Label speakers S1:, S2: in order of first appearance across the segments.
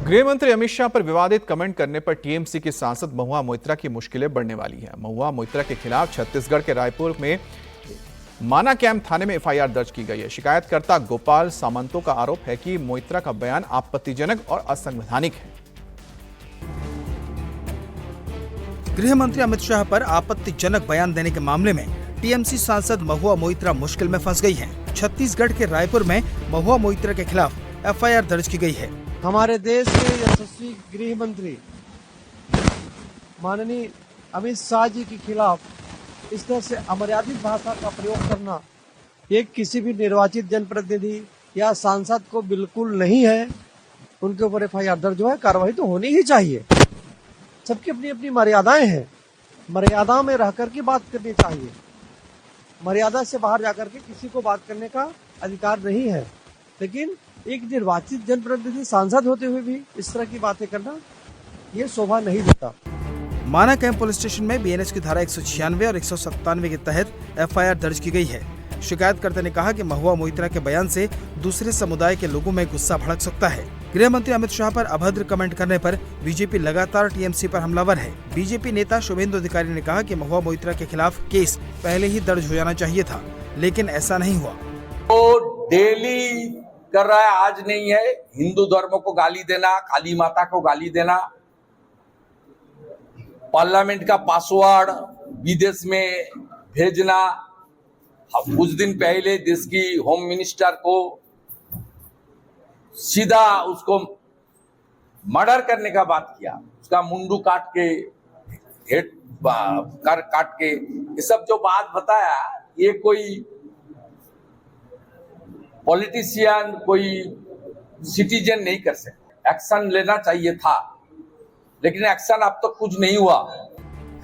S1: गृह मंत्री अमित शाह पर विवादित कमेंट करने पर टीएमसी की सांसद महुआ मोइत्रा की मुश्किलें बढ़ने वाली हैं। महुआ मोइत्रा के खिलाफ छत्तीसगढ़ के रायपुर में माना कैंप थाने में एफआईआर दर्ज की गई है। शिकायतकर्ता गोपाल सामंतो का आरोप है कि मोइत्रा का बयान आपत्तिजनक और असंवैधानिक है।
S2: गृह मंत्री अमित शाह पर आपत्तिजनक बयान देने के मामले में टीएमसी सांसद महुआ मोइत्रा मुश्किल में फंस गई हैं। छत्तीसगढ़ के रायपुर में महुआ मोइत्रा के खिलाफ एफआईआर दर्ज की गई है।
S3: हमारे देश के यशस्वी गृह मंत्री माननीय अमित शाह जी के खिलाफ इस तरह से अमर्यादित भाषा का प्रयोग करना एक किसी भी निर्वाचित जनप्रतिनिधि या सांसद को बिल्कुल नहीं है। उनके ऊपर एफआईआर दर्ज हुआ है, कार्रवाई तो होनी ही चाहिए। सबकी अपनी अपनी मर्यादाएं हैं, मर्यादा में रह करके बात करनी चाहिए। मर्यादा से बाहर जाकर के किसी को बात करने का अधिकार नहीं है। लेकिन एक निर्वाचित जनप्रतिनिधि सांसद होते हुए भी इस तरह की बातें करना ये शोभा नहीं देता।
S2: माना कैंप पुलिस स्टेशन में बीएनएस की धारा 196 और 197 के तहत एफआईआर दर्ज की गई है। शिकायतकर्ता ने कहा कि महुआ मोइत्रा के बयान से दूसरे समुदाय के लोगों में गुस्सा भड़क सकता है। गृह मंत्री अमित शाह पर अभद्र कमेंट करने पर बीजेपी लगातार टीएमसी पर हमलावर है। बीजेपी नेता शुभेंदु अधिकारी ने कहा कि महुआ मोइत्रा के खिलाफ केस पहले ही दर्ज हो जाना चाहिए था, लेकिन ऐसा नहीं हुआ।
S4: तो डेली कर रहा है, आज नहीं है। हिंदू धर्म को गाली देना, काली माता को गाली देना, पार्लियामेंट का पासवर्ड विदेश में भेजना। कुछ दिन पहले देश की होम मिनिस्टर को सीधा उसको मर्डर करने का बात किया, उसका मुंडू काट के हेड काट के, ये सब जो बात बताया, ये कोई पॉलिटिशियन, कोई सिटीजन नहीं कर सकते। एक्शन लेना चाहिए था, लेकिन एक्शन अब तक कुछ नहीं हुआ।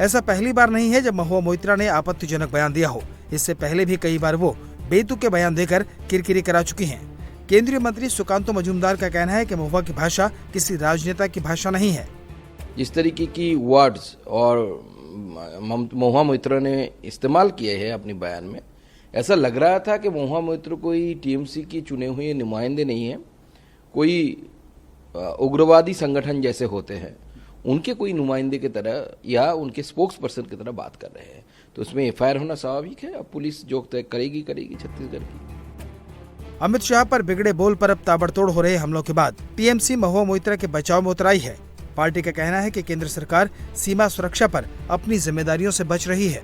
S2: ऐसा पहली बार नहीं है जब महुआ मोइत्रा ने आपत्तिजनक बयान दिया हो। इससे पहले भी कई बार वो बेतुके बयान देकर किरकिरी करा चुकी हैं। केंद्रीय मंत्री सुकांतो मजूमदार का कहना है कि महुआ की भाषा किसी राजनेता की भाषा नहीं है।
S5: जिस तरीके की वर्ड्स और महुआ मोइत्रा ने इस्तेमाल किए हैं अपने बयान में, ऐसा लग रहा था कि महुआ मोइत्रा कोई टीएमसी की चुने हुए नुमाइंदे नहीं है, कोई उग्रवादी संगठन जैसे होते हैं उनके कोई नुमाइंदे की तरह या उनके स्पोक्स पर्सन की तरह बात कर रहे हैं। तो उसमें एफआईआर होना स्वाभाविक है। अब पुलिस जो तय करेगी छत्तीसगढ़ की।
S2: अमित शाह पर बिगड़े बोल पर अब ताबड़तोड़ हो रहे हमलों के बाद टीएमसी महुआ मोइत्रा के बचाव में उतराई है। पार्टी का कहना है कि केंद्र सरकार सीमा सुरक्षा पर अपनी जिम्मेदारियों से बच रही है।